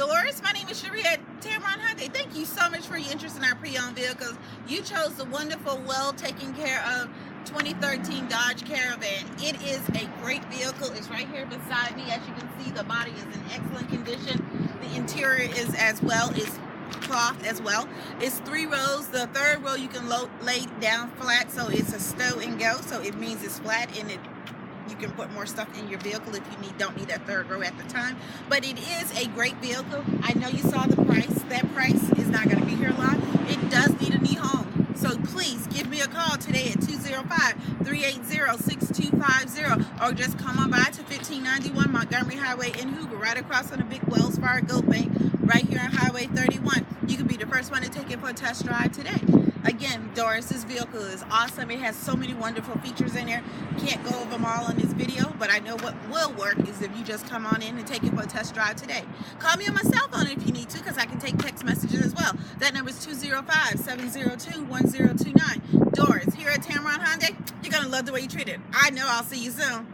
Dorris. My name is Cherie at Tameron Hyundai. Thank you so much for your interest in our pre-owned vehicles. You chose the wonderful, well taken care of 2013 Dodge Caravan. It is a great vehicle. It's right here beside me. As you can see, the body is in excellent condition. The interior is as well. It's cloth as well. It's 3 rows. The third row you can lay down flat, so it's a stow and go. So it means it's flat and you can put more stuff in your vehicle if you don't need that third row at the time. But it is a great vehicle. I know you saw the price. That price is not going to be here a lot. It does need a new home. So please give me a call today at 205-380-6250 or just come on by to 1591 Montgomery Highway in Hoover, right across from the big Wells Fargo Bank, right here on Highway 31. You can be the first one to take it for a test drive today. Again, Doris, this vehicle is awesome. It has so many wonderful features in there. Can't go over them all in this video, but I know what will work is if you just come on in and take it for a test drive today. Call me on my cell phone if you need to, because I can take text messages as well. That number is 205-702-1029. Doris, here at Tameron Hyundai, you're going to love the way you treat it. I know. I'll see you soon.